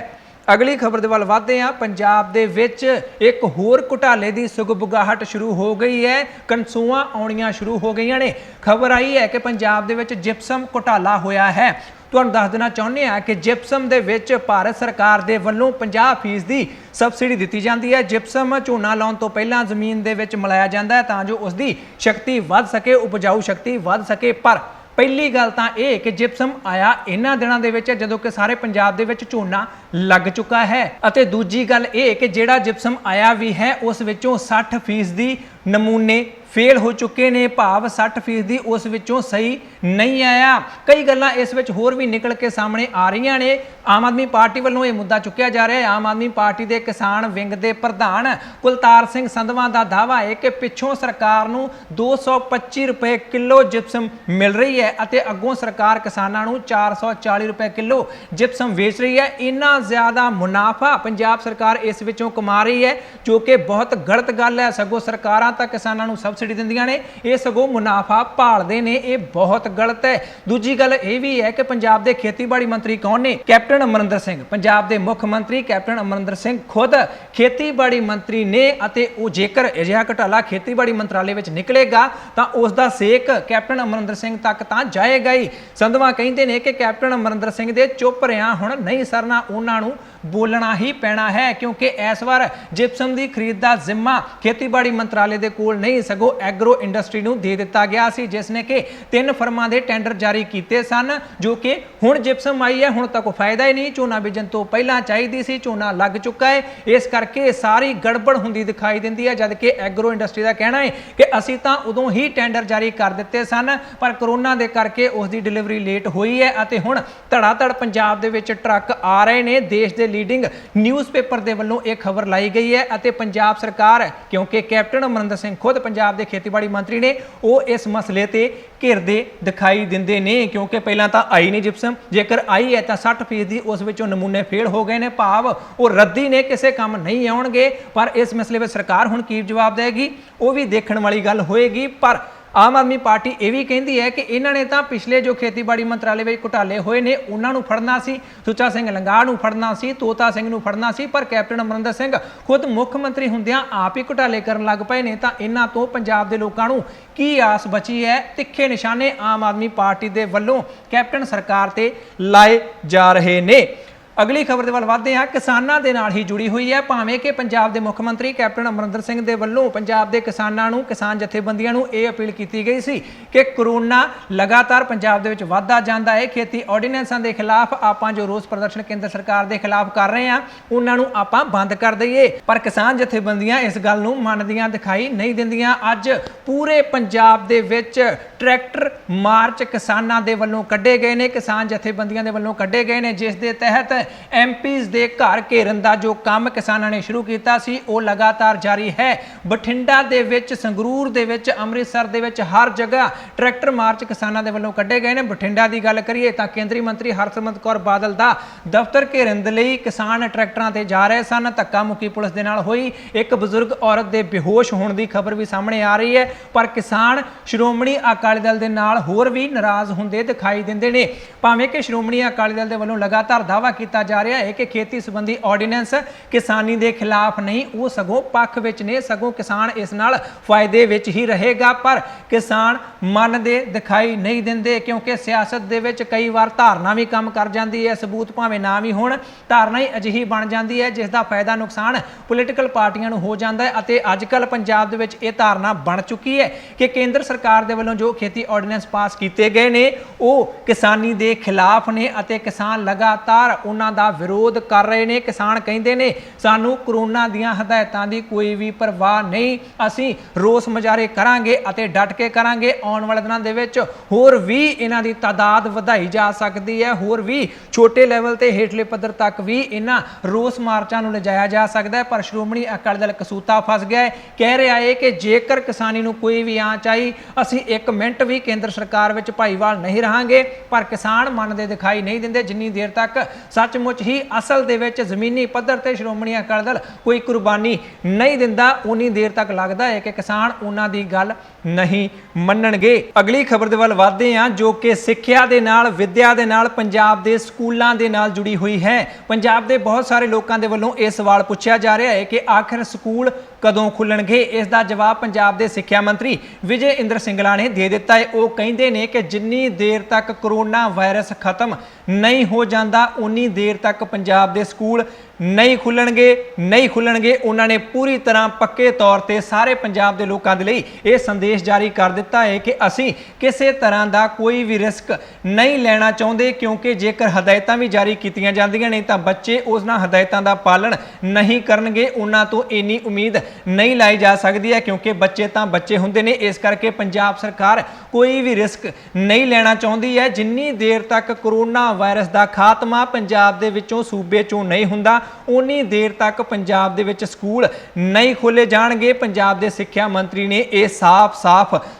ਅਗਲੀ ਖਬਰ ਦੇ ਵੱਲ ਵਧਦੇ ਹਾਂ। ਪੰਜਾਬ ਦੇ ਵਿੱਚ ਇੱਕ ਹੋਰ ਘੁਟਾਲੇ ਦੀ ਸੁਗਬੁਗਾਹਟ ਸ਼ੁਰੂ ਹੋ ਗਈ ਹੈ। ਕਨਸੂਆਂ ਆਉਣੀਆਂ ਸ਼ੁਰੂ ਹੋ ਗਈਆਂ ਨੇ। ਖਬਰ ਆਈ ਹੈ ਕਿ ਪੰਜਾਬ ਦੇ ਵਿੱਚ ਜਿਪਸਮ ਘੁਟਾਲਾ ਹੋਇਆ ਹੈ। ਤੁਹਾਨੂੰ ਦੱਸ ਦੇਣਾ ਚਾਹੁੰਦੇ ਹਾਂ ਕਿ ਜਿਪਸਮ ਦੇ ਵਿੱਚ ਭਾਰਤ ਸਰਕਾਰ ਦੇ ਵੱਲੋਂ 50% ਦੀ ਸਬਸਿਡੀ ਦਿੱਤੀ ਜਾਂਦੀ ਹੈ। ਜਿਪਸਮ ਝੋਨਾ ਲਾਉਣ ਤੋਂ ਪਹਿਲਾਂ ਜ਼ਮੀਨ ਦੇ ਵਿੱਚ ਮਿਲਾਇਆ ਜਾਂਦਾ ਹੈ ਤਾਂ ਜੋ ਉਸ ਦੀ ਸ਼ਕਤੀ ਵੱਧ ਸਕੇ, ਉਪਜਾਊ ਸ਼ਕਤੀ ਵੱਧ ਸਕੇ। ਪਰ ਪਹਿਲੀ ਗੱਲ ਤਾਂ ਇਹ ਕਿ ਜਿਪਸਮ ਆਇਆ ਇਹਨਾਂ ਦਿਨਾਂ ਦੇ ਵਿੱਚ ਜਦੋਂ ਕਿ ਸਾਰੇ ਪੰਜਾਬ ਦੇ ਵਿੱਚ ਝੋਨਾ ਲੱਗ ਚੁੱਕਾ ਹੈ, ਅਤੇ ਦੂਜੀ ਗੱਲ ਇਹ ਕਿ ਜਿਹੜਾ ਜਿਪਸਮ ਆਇਆ ਵੀ ਹੈ ਉਸ ਵਿੱਚੋਂ 60% ਦੀ ਨਮੂਨੇ ਫੇਲ ਹੋ ਚੁੱਕੇ ਨੇ, ਭਾਵ 60% ਉਸ ਵਿੱਚੋਂ ਸਹੀ ਨਹੀਂ ਆਇਆ। ਕਈ ਗੱਲਾਂ ਇਸ ਵਿੱਚ ਹੋਰ ਵੀ ਨਿਕਲ ਕੇ ਸਾਹਮਣੇ ਆ ਰਹੀਆਂ ਨੇ। ਆਮ ਆਦਮੀ ਪਾਰਟੀ ਵੱਲੋਂ ਇਹ ਮੁੱਦਾ ਚੁੱਕਿਆ ਜਾ ਰਿਹਾ ਹੈ। ਆਮ ਆਦਮੀ ਪਾਰਟੀ ਦੇ ਕਿਸਾਨ ਵਿੰਗ ਦੇ ਪ੍ਰਧਾਨ ਕੁਲਤਾਰ ਸਿੰਘ ਸੰਧਵਾਂ ਦਾ ਦਾਅਵਾ ਹੈ ਕਿ ਪਿੱਛੋਂ ਸਰਕਾਰ ਨੂੰ 225 ਰੁਪਏ ਕਿਲੋ ਜਿਪਸਮ ਮਿਲ ਰਹੀ ਹੈ ਅਤੇ ਅੱਗੋਂ ਸਰਕਾਰ ਕਿਸਾਨਾਂ ਨੂੰ 440 ਰੁਪਏ ਕਿਲੋ ਜਿਪਸਮ ਵੇਚ ਰਹੀ ਹੈ। ਇੰਨਾ ਜ਼ਿਆਦਾ ਮੁਨਾਫਾ ਪੰਜਾਬ ਸਰਕਾਰ ਇਸ ਵਿੱਚੋਂ ਕਮਾ ਰਹੀ ਹੈ, ਜੋ ਕਿ ਬਹੁਤ ਗਲਤ ਗੱਲ ਹੈ। ਸਗੋਂ ਸਰਕਾਰਾਂ ਤਾਂ ਕਿਸਾਨਾਂ ਨੂੰ ਸਬਸਿਡੀ ਦਿੰਦੀਆਂ ਨੇ, ਇਹ ਸਗੋਂ ਮੁਨਾਫਾ ਭਾਲਦੇ ਨੇ, ਇਹ ਬਹੁਤ ਗਲਤ ਹੈ। ਦੂਜੀ ਗੱਲ ਇਹ ਵੀ ਹੈ ਕਿ ਪੰਜਾਬ ਦੇ ਖੇਤੀਬਾੜੀ ਮੰਤਰੀ ਕੌਣ ਨੇ? ਕੈਪਟਨ ਅਮਰਿੰਦਰ ਸਿੰਘ। ਪੰਜਾਬ ਦੇ ਮੁੱਖ ਮੰਤਰੀ ਕੈਪਟਨ ਅਮਰਿੰਦਰ ਸਿੰਘ ਖੁਦ ਖੇਤੀਬਾੜੀ ਮੰਤਰੀ ਨੇ, ਅਤੇ ਉਹ ਜੇਕਰ ਅਜਿਹਾ ਘੁਟਾਲਾ ਖੇਤੀਬਾੜੀ ਮੰਤਰਾਲੇ ਵਿੱਚ ਨਿਕਲੇਗਾ ਤਾਂ ਉਸ ਦਾ ਸੇਕ ਕੈਪਟਨ ਅਮਰਿੰਦਰ ਸਿੰਘ ਤੱਕ ਤਾਂ ਜਾਏਗਾ ਹੀ। ਸੰਧਵਾ ਕਹਿੰਦੇ ਨੇ ਕਿ ਕੈਪਟਨ ਅਮਰਿੰਦਰ ਸਿੰਘ ਦੇ ਚੁੱਪ ਰਿਹਾ ਹੁਣ ਨਹੀਂ ਸਰਨਾ, ਉਹਨਾਂ ਨੂੰ ਬੋਲਣਾ ਹੀ ਪੈਣਾ ਹੈ, ਕਿਉਂਕਿ ਇਸ ਵਾਰ ਜਿਪਸਮ ਦੀ ਖਰੀਦ ਦਾ ਜ਼ਿੰਮਾ ਖੇਤੀਬਾੜੀ ਮੰਤਰਾਲੇ ਦੇ ਕੋਲ ਨਹੀਂ ਸਗੋਂ ਐਗਰੋ ਇੰਡਸਟਰੀ ਨੂੰ ਦੇ ਦਿੱਤਾ ਗਿਆ ਸੀ, ਜਿਸ ਨੇ ਕਿ 3 ਫਰਮਾਂ ਦੇ ਟੈਂਡਰ ਜਾਰੀ ਕੀਤੇ ਸਨ, ਜੋ ਕਿ ਹੁਣ ਜਿਪਸਮ ਆਈ ਹੈ ਹੁਣ ਤਾਂ ਕੋਈ ਫਾਇਦਾ ਹੀ ਨਹੀਂ। ਝੋਨਾ ਬੀਜਣ ਤੋਂ ਪਹਿਲਾਂ ਚਾਹੀਦੀ ਸੀ, ਝੋਨਾ ਲੱਗ ਚੁੱਕਾ ਹੈ, ਇਸ ਕਰਕੇ ਸਾਰੀ ਗੜਬੜ ਹੁੰਦੀ ਦਿਖਾਈ ਦਿੰਦੀ ਹੈ। ਜਦ ਕਿ ਐਗਰੋ ਇੰਡਸਟਰੀ ਦਾ ਕਹਿਣਾ ਹੈ ਕਿ ਅਸੀਂ ਤਾਂ ਉਦੋਂ ਹੀ ਟੈਂਡਰ ਜਾਰੀ ਕਰ ਦਿੱਤੇ ਸਨ, ਪਰ ਕਰੋਨਾ ਦੇ ਕਰਕੇ ਉਸ ਦੀ ਡਿਲੀਵਰੀ ਲੇਟ ਹੋਈ ਹੈ ਅਤੇ ਹੁਣ ਧੜਾਧੜ ਪੰਜਾਬ ਦੇ ਵਿੱਚ ਟਰੱਕ ਆ ਰਹੇ ਨੇ। ਦੇਸ਼ ਦੇ ਲੀਡਿੰਗ ਨਿਊਜ਼ਪੇਪਰ ਦੇ ਵੱਲੋਂ ਇਹ ਖਬਰ ਲਾਈ ਗਈ ਹੈ ਅਤੇ ਪੰਜਾਬ ਸਰਕਾਰ, ਕਿਉਂਕਿ ਕੈਪਟਨ ਅਮਰਿੰਦਰ ਸਿੰਘ ਖੁਦ ਪੰਜਾਬ ਦੇ ਖੇਤੀਬਾੜੀ ਮੰਤਰੀ ਨੇ, ਉਹ ਇਸ ਮਸਲੇ ਤੇ ਘਿਰਦੇ ਦਿਖਾਈ ਦਿੰਦੇ ਨੇ, ਕਿਉਂਕਿ ਪਹਿਲਾਂ ਤਾਂ ਆਈ ਨਹੀਂ ਜਿਪਸਮ, ਜੇਕਰ ਆਈ ਹੈ ਤਾਂ 60% ਦੀ ਉਸ ਵਿੱਚੋਂ ਨਮੂਨੇ ਫੇਲ ਹੋ ਗਏ ਨੇ, ਭਾਵ ਉਹ ਰੱਦੀ ਨੇ, ਕਿਸੇ ਕੰਮ ਨਹੀਂ ਆਉਣਗੇ। ਪਰ ਇਸ ਮਸਲੇ ਵਿੱਚ ਸਰਕਾਰ ਹੁਣ ਕੀ ਜਵਾਬ ਦੇਗੀ ਉਹ ਵੀ ਦੇਖਣ ਵਾਲੀ ਗੱਲ ਹੋਏਗੀ। ਪਰ ਆਮ ਆਦਮੀ ਪਾਰਟੀ ਇਹ ਵੀ ਕਹਿੰਦੀ ਹੈ ਕਿ ਇਹਨਾਂ ਨੇ ਤਾਂ ਪਿਛਲੇ ਜੋ ਖੇਤੀਬਾੜੀ ਮੰਤਰਾਲੇ ਵਿੱਚ ਘੁਟਾਲੇ ਹੋਏ ਨੇ ਉਹਨਾਂ ਨੂੰ ਫੜਨਾ ਸੀ, ਸੁੱਚਾ ਸਿੰਘ ਲੰਗਾਹ ਨੂੰ ਫੜਨਾ ਸੀ, ਤੋਤਾ ਸਿੰਘ ਨੂੰ ਫੜਨਾ ਸੀ, ਪਰ ਕੈਪਟਨ ਅਮਰਿੰਦਰ ਸਿੰਘ ਖੁਦ ਮੁੱਖ ਮੰਤਰੀ ਹੁੰਦਿਆਂ ਆਪ ਹੀ ਘੁਟਾਲੇ ਕਰਨ ਲੱਗ ਪਏ ਨੇ। ਤਾਂ ਇਹਨਾਂ ਤੋਂ ਪੰਜਾਬ ਦੇ ਲੋਕਾਂ ਨੂੰ ਕੀ ਆਸ ਬਚੀ ਹੈ? ਤਿੱਖੇ ਨਿਸ਼ਾਨੇ ਆਮ ਆਦਮੀ ਪਾਰਟੀ ਦੇ ਵੱਲੋਂ ਕੈਪਟਨ ਸਰਕਾਰ ਤੇ ਲਾਏ ਜਾ ਰਹੇ ਨੇ। ਅਗਲੀ ਖਬਰ ਦੇ ਵੱਲ ਵਧਦੇ ਹਾਂ। ਕਿਸਾਨਾਂ ਦੇ ਨਾਲ ਹੀ ਜੁੜੀ ਹੋਈ ਹੈ, ਭਾਵੇਂ ਕਿ ਪੰਜਾਬ ਦੇ ਮੁੱਖ ਮੰਤਰੀ ਕੈਪਟਨ ਅਮਰਿੰਦਰ ਸਿੰਘ ਦੇ ਵੱਲੋਂ ਪੰਜਾਬ ਦੇ ਕਿਸਾਨਾਂ ਨੂੰ, ਕਿਸਾਨ ਜਥੇਬੰਦੀਆਂ ਨੂੰ ਇਹ ਅਪੀਲ ਕੀਤੀ ਗਈ ਸੀ ਕਿ ਕਰੋਨਾ ਲਗਾਤਾਰ ਪੰਜਾਬ ਦੇ ਵਿੱਚ ਵਧਦਾ ਜਾਂਦਾ ਹੈ, ਖੇਤੀ ਆਰਡੀਨੈਂਸਾਂ ਦੇ ਖਿਲਾਫ ਆਪਾਂ ਜੋ ਰੋਸ ਪ੍ਰਦਰਸ਼ਨ ਕੇਂਦਰ ਸਰਕਾਰ ਦੇ ਖਿਲਾਫ ਕਰ ਰਹੇ ਹਾਂ ਉਹਨਾਂ ਨੂੰ ਆਪਾਂ ਬੰਦ ਕਰ ਦਈਏ, ਪਰ ਕਿਸਾਨ ਜਥੇਬੰਦੀਆਂ ਇਸ ਗੱਲ ਨੂੰ ਮੰਨਦੀਆਂ ਦਿਖਾਈ ਨਹੀਂ ਦਿੰਦੀਆਂ। ਅੱਜ ਪੂਰੇ ਪੰਜਾਬ ਦੇ ਵਿੱਚ ਟਰੈਕਟਰ ਮਾਰਚ ਕਿਸਾਨਾਂ ਦੇ ਵੱਲੋਂ ਕੱਢੇ ਗਏ ਨੇ, ਕਿਸਾਨ ਜਥੇਬੰਦੀਆਂ ਦੇ ਵੱਲੋਂ ਕੱਢੇ ਗਏ ਨੇ, ਜਿਸ ਦੇ ਤਹਿਤ ਐਮਪੀਜ਼ ਦੇ ਘਰ ਘੇਰਨ ਦਾ ਜੋ ਕੰਮ ਕਿਸਾਨਾਂ ਨੇ ਸ਼ੁਰੂ ਕੀਤਾ ਸੀ ਉਹ ਲਗਾਤਾਰ ਜਾਰੀ ਹੈ। ਬਠਿੰਡਾ ਦੇ ਵਿੱਚ, ਸੰਗਰੂਰ ਦੇ ਵਿੱਚ, ਅੰਮ੍ਰਿਤਸਰ ਦੇ ਵਿੱਚ ਹਰ ਜਗ੍ਹਾ ਟਰੈਕਟਰ ਮਾਰਚ ਕਿਸਾਨਾਂ ਦੇ ਵੱਲੋਂ ਕੱਢੇ ਗਏ ਨੇ। ਬਠਿੰਡਾ ਦੀ ਗੱਲ ਕਰੀਏ ਤਾਂ ਕੇਂਦਰੀ ਮੰਤਰੀ ਹਰਸਿਮਰਤ ਕੌਰ ਬਾਦਲ ਦਾ ਦਫ਼ਤਰ ਘੇਰਨ ਦੇ ਲਈ ਕਿਸਾਨ ਟਰੈਕਟਰਾਂ ਤੇ ਜਾ ਰਹੇ ਸਨ। ਧੱਕਾ ਮੁੱਕੀ ਪੁਲਿਸ ਦੇ ਨਾਲ ਹੋਈ, ਇੱਕ ਬਜ਼ੁਰਗ ਔਰਤ ਦੇ ਬੇਹੋਸ਼ ਹੋਣ ਦੀ ਖਬਰ ਵੀ ਸਾਹਮਣੇ ਆ ਰਹੀ ਹੈ, ਪਰ ਕਿਸਾਨ ਸ਼੍ਰੋਮਣੀ ਅਕਾਲੀ ਦਲ ਦੇ ਨਾਲ ਹੋਰ ਵੀ ਨਾਰਾਜ਼ ਹੁੰਦੇ ਦਿਖਾਈ ਦਿੰਦੇ ਨੇ। ਭਾਵੇਂ ਕਿ ਸ਼੍ਰੋਮਣੀ ਅਕਾਲੀ ਦਲ ਦੇ ਵੱਲੋਂ ਲਗਾਤਾਰ ਦਾਅਵਾ ਕੀਤਾ ਜਾ ਰਿਹਾ ਹੈ ਕਿ ਖੇਤੀ ਸੰਬੰਧੀ ਆਰਡੀਨੈਂਸ ਕਿਸਾਨੀ ਦੇ ਖਿਲਾਫ ਨਹੀਂ, ਉਹ ਸਗੋਂ ਪੱਖ ਵਿੱਚ ਨੇ, ਸਗੋਂ ਕਿਸਾਨ ਇਸ ਨਾਲ ਫਾਇਦੇ ਵਿੱਚ ਹੀ ਰਹੇਗਾ, ਪਰ ਕਿਸਾਨ ਮੰਨਦੇ ਦਿਖਾਈ ਨਹੀਂ ਦਿੰਦੇ, ਕਿਉਂਕਿ ਸਿਆਸਤ ਦੇ ਵਿੱਚ ਕਈ ਵਾਰ ਧਾਰਨਾ ਵੀ ਕੰਮ ਕਰ ਜਾਂਦੀ ਹੈ। ਸਬੂਤ ਭਾਵੇਂ ਨਾ ਵੀ ਹੋਣ, ਧਾਰਨਾ ਹੀ ਅਜਿਹੀ ਬਣ ਜਾਂਦੀ ਹੈ ਜਿਸ ਦਾ ਫਾਇਦਾ ਨੁਕਸਾਨ ਪੋਲੀਟੀਕਲ ਪਾਰਟੀਆਂ ਨੂੰ ਹੋ ਜਾਂਦਾ ਹੈ। ਅਤੇ ਅੱਜ ਕੱਲ੍ਹ ਪੰਜਾਬ ਦੇ ਵਿੱਚ ਇਹ ਧਾਰਨਾ ਬਣ ਚੁੱਕੀ ਹੈ ਕਿ ਕੇਂਦਰ ਸਰਕਾਰ ਦੇ ਵੱਲੋਂ ਜੋ ਖੇਤੀ ਆਰਡੀਨੈਂਸ ਪਾਸ ਕੀਤੇ ਗਏ ਨੇ ਉਹ ਕਿਸਾਨੀ ਦੇ ਖਿਲਾਫ ਨੇ ਅਤੇ ਕਿਸਾਨ ਲਗਾਤਾਰ ਉਹਨਾਂ ਦਾ ਵਿਰੋਧ ਕਰ ਰਹੇ ਨੇ। ਕਿਸਾਨ ਕਹਿੰਦੇ ਨੇ ਸਾਨੂੰ ਕਰੋਨਾ ਦੀਆਂ ਹਦਾਇਤਾਂ ਦੀ ਕੋਈ ਵੀ ਪਰਵਾਹ ਨਹੀਂ, ਅਸੀਂ ਰੋਸ ਮੁਜ਼ਾਹਰੇ ਕਰਾਂਗੇ ਅਤੇ ਡਟ ਕੇ ਕਰਾਂਗੇ। ਆਉਣ ਵਾਲੇ ਦਿਨਾਂ ਦੇ ਵਿੱਚ ਹੋਰ ਵੀ ਇਹਨਾਂ ਦੀ ਤਾਦਾਦ ਵਧਾਈ ਜਾ ਸਕਦੀ ਹੈ, ਹੋਰ ਵੀ ਛੋਟੇ ਲੈਵਲ ਤੇ ਹੇਠਲੇ ਪੱਧਰ ਤੱਕ ਵੀ ਇਹਨਾਂ ਰੋਸ ਮਾਰਚਾਂ ਨੂੰ ਲਿਜਾਇਆ ਜਾ ਸਕਦਾ ਹੈ। ਪਰ ਸ਼੍ਰੋਮਣੀ ਅਕਾਲੀ ਦਲ ਕਸੂਤਾ ਫਸ ਗਿਆ ਹੈ, ਕਹਿ ਰਿਹਾ ਹੈ ਕਿ ਜੇਕਰ ਕਿਸਾਨੀ ਨੂੰ ਕੋਈ ਵੀ ਆਂਚ ਆਈ ਅਸੀਂ 1 ਮਿੰਟ ਵੀ ਕੇਂਦਰ ਸਰਕਾਰ ਵਿੱਚ ਭਾਈਵਾਲ ਨਹੀਂ ਰਹਾਂਗੇ। ਪਰ ਕਿਸਾਨ ਮੰਨਦੇ ਦਿਖਾਈ ਨਹੀਂ ਦਿੰਦੇ। ਜਿੰਨੀ ਦੇਰ ਤੱਕ ਸੱਚਮੁੱਚ ਹੀ ਅਸਲ ਦੇ ਵਿੱਚ ਜ਼ਮੀਨੀ ਪੱਧਰ ਤੇ ਸ਼੍ਰੋਮਣੀ ਅਕਾਲੀ ਦਲ ਕੋਈ ਕੁਰਬਾਨੀ ਨਹੀਂ ਦਿੰਦਾ, ਉਨੀ ਦੇਰ ਤੱਕ ਲੱਗਦਾ ਹੈ ਕਿ ਕਿਸਾਨ ਉਹਨਾਂ ਦੀ ਗੱਲ ਨਹੀਂ ਮੰਨਣਗੇ। ਅਗਲੀ ਖਬਰ ਦੇ ਵੱਲ ਵਧਦੇ ਹਾਂ, ਜੋ ਕਿ ਸਿੱਖਿਆ ਦੇ ਨਾਲ, ਵਿੱਦਿਆ ਦੇ ਨਾਲ, ਪੰਜਾਬ ਦੇ ਸਕੂਲਾਂ ਦੇ ਨਾਲ ਜੁੜੀ ਹੋਈ ਹੈ। ਪੰਜਾਬ ਦੇ ਬਹੁਤ ਸਾਰੇ ਲੋਕਾਂ ਦੇ ਵੱਲੋਂ ਇਹ ਸਵਾਲ ਪੁੱਛਿਆ ਜਾ ਰਿਹਾ ਹੈ ਕਿ ਆਖਿਰ ਸਕੂਲ ਕਦੋਂ ਖੁੱਲਣਗੇ। ਇਸ ਦਾ ਜਵਾਬ ਪੰਜਾਬ ਦੇ ਸਿੱਖਿਆ ਮੰਤਰੀ ਵਿਜੇ ਇੰਦਰ ਸਿੰਗਲਾ ਨੇ ਦੇ ਦਿੱਤਾ ਹੈ। ਉਹ ਕਹਿੰਦੇ ਨੇ ਕਿ ਜਿੰਨੀ ਦੇਰ ਤੱਕ ਕਰੋਨਾ ਵਾਇਰਸ ਖਤਮ ਨਹੀਂ ਹੋ ਜਾਂਦਾ ਉਨੀ ਦੇਰ ਤੱਕ ਪੰਜਾਬ ਦੇ ਸਕੂਲ ਨਹੀਂ ਖੁੱਲਣਗੇ। ਉਹਨਾਂ ਨੇ ਪੂਰੀ ਤਰ੍ਹਾਂ ਪੱਕੇ ਤੌਰ ਤੇ ਸਾਰੇ ਪੰਜਾਬ ਦੇ ਲੋਕਾਂ ਦੇ ਲਈ ਇਹ ਸੰਦੇਸ਼ ਜਾਰੀ ਕਰ ਦਿੱਤਾ ਹੈ ਕਿ ਅਸੀਂ ਕਿਸੇ ਤਰ੍ਹਾਂ ਦਾ ਕੋਈ ਵੀ ਰਿਸਕ ਨਹੀਂ ਲੈਣਾ ਚਾਹੁੰਦੇ, ਕਿਉਂਕਿ ਜੇਕਰ ਹਦਾਇਤਾਂ ਵੀ ਜਾਰੀ ਕੀਤੀਆਂ ਜਾਂਦੀਆਂ ਨੇ ਤਾਂ ਬੱਚੇ ਉਹਨਾਂ ਹਦਾਇਤਾਂ ਦਾ ਪਾਲਣ ਨਹੀਂ ਕਰਨਗੇ। ਉਹਨਾਂ ਤੋਂ ਇੰਨੀ ਉਮੀਦ ਨਹੀਂ ਲਾਈ ਜਾ ਸਕਦੀ ਹੈ, ਕਿਉਂਕਿ ਬੱਚੇ ਤਾਂ ਬੱਚੇ ਹੁੰਦੇ ਨੇ। ਇਸ ਕਰਕੇ ਪੰਜਾਬ ਸਰਕਾਰ ਕੋਈ ਵੀ ਰਿਸਕ ਨਹੀਂ ਲੈਣਾ ਚਾਹੁੰਦੀ ਹੈ। ਜਿੰਨੀ ਦੇਰ ਤੱਕ ਕਰੋਨਾ ਵਾਇਰਸ ਦਾ ਖਾਤਮਾ ਪੰਜਾਬ ਦੇ ਵਿੱਚੋਂ ਸੂਬੇ ਚੋਂ ਨਹੀਂ ਹੁੰਦਾ ਉਨੀ ਦੇਰ ਤੱਕ ਪੰਜਾਬ ਦੇ ਵਿੱਚ ਸਕੂਲ ਨਹੀਂ ਖੋਲੇ ਜਾਣਗੇ। ਪੰਜਾਬ ਦੇ ਸਿੱਖਿਆ ਮੰਤਰੀ ਨੇ ਇਹ ਸਾਫ਼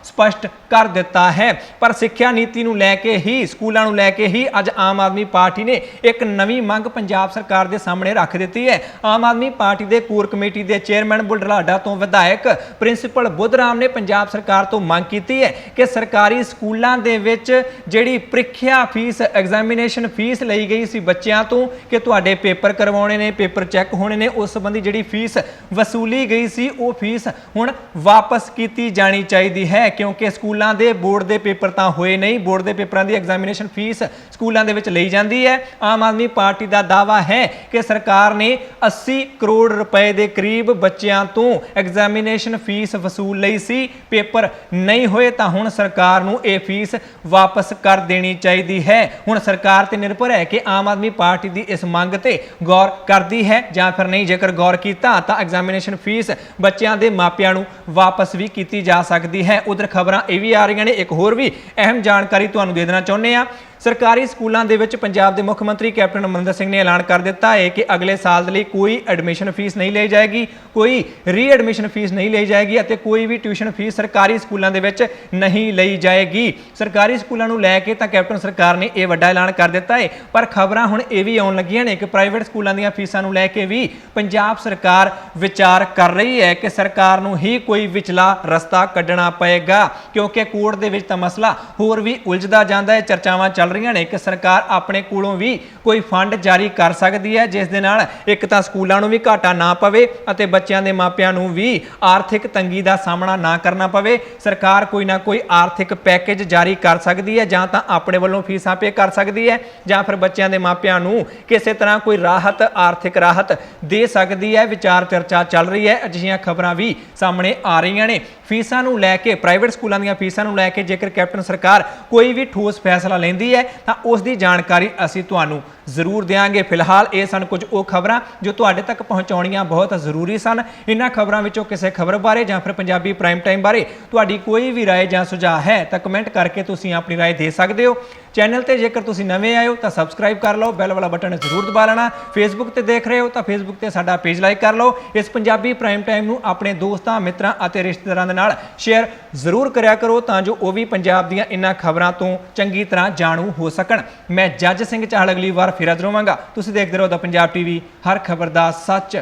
ਸਪਸ਼ਟ ਕਰ ਦਿੱਤਾ ਹੈ। ਪਰ ਸਿੱਖਿਆ ਨੀਤੀ ਨੂੰ ਲੈ ਕੇ ਹੀ, ਸਕੂਲਾਂ ਨੂੰ ਲੈ ਕੇ ਹੀ ਅੱਜ ਆਮ ਆਦਮੀ ਪਾਰਟੀ ਨੇ ਇੱਕ ਨਵੀਂ ਮੰਗ ਪੰਜਾਬ ਸਰਕਾਰ ਦੇ ਸਾਹਮਣੇ ਰੱਖ ਦਿੱਤੀ ਹੈ। ਆਮ ਆਦਮੀ ਪਾਰਟੀ ਦੇ ਕੋਰ ਕਮੇਟੀ ਦੇ ਚੇਅਰਮੈਨ ਬੁਢਲਾਡਾ ਤੋਂ ਵਿਧਾਇਕ ਪ੍ਰਿੰਸੀਪਲ ਬੁੱਧਰਾਮ ਨੇ ਪੰਜਾਬ ਸਰਕਾਰ ਤੋਂ ਮੰਗ ਕੀਤੀ ਹੈ ਕਿ ਸਰਕਾਰੀ ਸਕੂਲਾਂ ਦੇ ਵਿੱਚ ਜਿਹੜੀ ਪ੍ਰੀਖਿਆ ਫੀਸ, ਐਗਜ਼ਾਮੀਨੇਸ਼ਨ ਫੀਸ ਲਈ ਗਈ ਸੀ ਬੱਚਿਆਂ ਤੋਂ ਕਿ ਤੁਹਾਡੇ ਪੇਪਰ ਕਰਵਾਉਣੇ ਨੇ, ਪੇਪਰ ਚੈੱਕ ਹੋਣੇ ਨੇ, ਉਸ ਸੰਬੰਧੀ ਜਿਹੜੀ ਫੀਸ ਵਸੂਲੀ ਗਈ ਸੀ ਉਹ ਫੀਸ ਹੁਣ ਵਾਪਸ ਕੀਤੀ ਜਾਣੀ ਚਾਹੀਦੀ ਹੈ, ਕਿਉਂਕਿ ਸਕੂਲਾਂ ਦੇ ਬੋਰਡ ਦੇ ਪੇਪਰ ਤਾਂ ਹੋਏ ਨਹੀਂ। ਬੋਰਡ ਦੇ ਪੇਪਰਾਂ ਦੀ ਐਗਜ਼ਾਮੀਨੇਸ਼ਨ ਫੀਸ ਸਕੂਲਾਂ ਦੇ ਵਿੱਚ ਲਈ ਜਾਂਦੀ ਹੈ। ਆਮ ਆਦਮੀ ਪਾਰਟੀ ਦਾ ਦਾਅਵਾ ਹੈ ਕਿ ਸਰਕਾਰ ਨੇ 80 ਕਰੋੜ ਰੁਪਏ ਦੇ ਕਰੀਬ ਬੱਚਿਆਂ ਤੋਂ ਐਗਜ਼ਾਮੀਨੇਸ਼ਨ ਫੀਸ ਵਸੂਲ ਲਈ ਸੀ। ਪੇਪਰ ਨਹੀਂ ਹੋਏ ਤਾਂ ਹੁਣ ਸਰਕਾਰ ਨੂੰ ਇਹ ਫੀਸ ਵਾਪਸ ਕਰ ਦੇਣੀ ਚਾਹੀਦੀ ਹੈ। ਹੁਣ ਸਰਕਾਰ ਤੇ ਨਿਰਭਰ ਹੈ ਕਿ ਆਮ ਆਦਮੀ ਪਾਰਟੀ ਦੀ ਇਸ ਮੰਗ ਤੇ ਗੌਰ ਕਰਦੀ ਹੈ ਜਾਂ ਫਿਰ ਨਹੀਂ। ਜੇਕਰ ਗੌਰ ਕੀਤਾ ਤਾਂ ਐਗਜ਼ਾਮੀਨੇਸ਼ਨ ਫੀਸ ਬੱਚਿਆਂ ਦੇ ਮਾਪਿਆਂ ਨੂੰ ਵਾਪਸ ਵੀ ਕੀਤੀ ਜਾ ਸਕਦੀ ਹੈ। ਉਧਰ ਖਬਰਾਂ ਇਹ ਵੀ ਆ ਰਹੀਆਂ ਨੇ, ਇੱਕ ਹੋਰ ਵੀ ਅਹਿਮ ਜਾਣਕਾਰੀ ਤੁਹਾਨੂੰ ਦੇ ਦੇਣਾ ਚਾਹੁੰਦੇ ਆ। ਸਰਕਾਰੀ ਸਕੂਲਾਂ ਦੇ ਵਿੱਚ ਪੰਜਾਬ ਦੇ ਮੁੱਖ ਮੰਤਰੀ ਕੈਪਟਨ ਅਮਰਿੰਦਰ ਸਿੰਘ ਨੇ ਐਲਾਨ ਕਰ ਦਿੱਤਾ ਹੈ ਕਿ ਅਗਲੇ ਸਾਲ ਦੇ ਲਈ ਕੋਈ ਐਡਮਿਸ਼ਨ ਫੀਸ ਨਹੀਂ ਲਈ ਜਾਏਗੀ, ਕੋਈ ਰੀਐਡਮਿਸ਼ਨ ਫੀਸ ਨਹੀਂ ਲਈ ਜਾਏਗੀ ਅਤੇ ਕੋਈ ਵੀ ਟਿਊਸ਼ਨ ਫੀਸ ਸਰਕਾਰੀ ਸਕੂਲਾਂ ਦੇ ਵਿੱਚ ਨਹੀਂ ਲਈ ਜਾਏਗੀ। ਸਰਕਾਰੀ ਸਕੂਲਾਂ ਨੂੰ ਲੈ ਕੇ ਤਾਂ ਕੈਪਟਨ ਸਰਕਾਰ ਨੇ ਇਹ ਵੱਡਾ ਐਲਾਨ ਕਰ ਦਿੱਤਾ ਹੈ, ਪਰ ਖਬਰਾਂ ਹੁਣ ਇਹ ਵੀ ਆਉਣ ਲੱਗੀਆਂ ਨੇ ਕਿ ਪ੍ਰਾਈਵੇਟ ਸਕੂਲਾਂ ਦੀਆਂ ਫੀਸਾਂ ਨੂੰ ਲੈ ਕੇ ਵੀ ਪੰਜਾਬ ਸਰਕਾਰ ਵਿਚਾਰ ਕਰ ਰਹੀ ਹੈ ਕਿ ਸਰਕਾਰ ਨੂੰ ਹੀ ਕੋਈ ਵਿਚਲਾ ਰਸਤਾ ਕੱਢਣਾ ਪਏਗਾ, ਕਿਉਂਕਿ ਕੋਰਟ ਦੇ ਵਿੱਚ ਤਾਂ ਮਸਲਾ ਹੋਰ ਵੀ ਉਲਝਦਾ ਜਾਂਦਾ ਹੈ। ਚਰਚਾਵਾਂ ਚੱਲ ਰਹੀਆਂ ਨੇ ਕਿ ਸਰਕਾਰ ਆਪਣੇ ਕੋਲੋਂ ਵੀ ਕੋਈ ਫੰਡ ਜਾਰੀ ਕਰ ਸਕਦੀ ਹੈ, ਜਿਸ ਦੇ ਨਾਲ ਇੱਕ ਤਾਂ ਸਕੂਲਾਂ ਨੂੰ ਵੀ ਘਾਟਾ ਨਾ ਪਵੇ ਅਤੇ ਬੱਚਿਆਂ ਦੇ ਮਾਪਿਆਂ ਨੂੰ ਵੀ ਆਰਥਿਕ ਤੰਗੀ ਦਾ ਸਾਹਮਣਾ ਨਾ ਕਰਨਾ ਪਵੇ। ਸਰਕਾਰ ਕੋਈ ਨਾ ਕੋਈ ਆਰਥਿਕ ਪੈਕੇਜ ਜਾਰੀ ਕਰ ਸਕਦੀ ਹੈ, ਜਾਂ ਤਾਂ ਆਪਣੇ ਵੱਲੋਂ ਫੀਸਾਂ ਪੇ ਕਰ ਸਕਦੀ ਹੈ ਜਾਂ ਫਿਰ ਬੱਚਿਆਂ ਦੇ ਮਾਪਿਆਂ ਨੂੰ ਕਿਸੇ ਤਰ੍ਹਾਂ ਕੋਈ ਰਾਹਤ, ਆਰਥਿਕ ਰਾਹਤ ਦੇ ਸਕਦੀ ਹੈ। ਵਿਚਾਰ ਚਰਚਾ ਚੱਲ ਰਹੀ ਹੈ। ਅਜਿਹੀਆਂ ਖਬਰਾਂ ਵੀ ਸਾਹਮਣੇ ਆ ਰਹੀਆਂ ਨੇ। ਫੀਸਾਂ ਨੂੰ ਲੈ ਕੇ, ਪ੍ਰਾਈਵੇਟ ਸਕੂਲਾਂ ਦੀਆਂ ਫੀਸਾਂ ਨੂੰ ਲੈ ਕੇ ਜੇਕਰ ਕੈਪਟਨ ਸਰਕਾਰ ਕੋਈ ਵੀ ਠੋਸ ਫੈਸਲਾ ਲੈਂਦੀ ਹੈ ਤਾਂ ਉਸ ਦੀ ਜਾਣਕਾਰੀ ਅਸੀਂ ਤੁਹਾਨੂੰ ਜ਼ਰੂਰ ਦੇਵਾਂਗੇ। ਫਿਲਹਾਲ ਇਹ ਸਨ ਕੁਝ ਉਹ ਖਬਰਾਂ ਜੋ ਤੁਹਾਡੇ ਤੱਕ ਪਹੁੰਚਾਉਣੀਆਂ ਬਹੁਤ ਜ਼ਰੂਰੀ ਸਨ। ਇਹਨਾਂ ਖਬਰਾਂ ਵਿੱਚੋਂ ਕਿਸੇ ਖਬਰ ਬਾਰੇ ਜਾਂ ਫਿਰ ਪੰਜਾਬੀ ਪ੍ਰਾਈਮ ਟਾਈਮ ਬਾਰੇ ਤੁਹਾਡੀ ਕੋਈ ਵੀ ਰਾਏ ਜਾਂ ਸੁਝਾਅ ਹੈ ਤਾਂ ਕਮੈਂਟ ਕਰਕੇ ਤੁਸੀਂ ਆਪਣੀ ਰਾਏ ਦੇ ਸਕਦੇ ਹੋ। ਚੈਨਲ ਤੇ ਜੇਕਰ ਤੁਸੀਂ ਨਵੇਂ ਆਏ ਹੋ ਤਾਂ ਸਬਸਕ੍ਰਾਈਬ ਕਰ ਲਓ, ਬੈਲ ਵਾਲਾ ਬਟਨ ਜ਼ਰੂਰ ਦਬਾ ਲੈਣਾ। ਫੇਸਬੁੱਕ ਤੇ ਦੇਖ ਰਹੇ ਹੋ ਤਾਂ ਫੇਸਬੁੱਕ ਤੇ ਸਾਡਾ ਪੇਜ ਲਾਈਕ ਕਰ ਲਓ। ਇਸ ਪੰਜਾਬੀ ਪ੍ਰਾਈਮ ਟਾਈਮ ਨੂੰ ਆਪਣੇ ਦੋਸਤਾਂ, ਮਿੱਤਰਾਂ ਅਤੇ ਰਿਸ਼ਤੇਦਾਰਾਂ ਦੇ ਨਾਲ ਸ਼ੇਅਰ ਜ਼ਰੂਰ ਕਰਿਆ ਕਰੋ ਤਾਂ ਜੋ ਉਹ ਵੀ ਪੰਜਾਬ ਦੀਆਂ ਇਹਨਾਂ ਖਬਰਾਂ ਤੋਂ ਚੰਗੀ ਤਰ੍ਹਾਂ ਜਾਣੂ ਹੋ ਸਕਣ। ਮੈਂ ਜੱਜ ਸਿੰਘ ਚਾਹਲ ਅਗਲੀ ਵਾਰ ਫਿਰ ਹਾਜ਼ਰ ਹੋਵਾਂਗਾ। ਤੁਸੀਂ ਦੇਖਦੇ ਰਹੋ ਦਾ ਪੰਜਾਬ ਟੀਵੀ, ਹਰ ਖਬਰ ਦਾ ਸੱਚ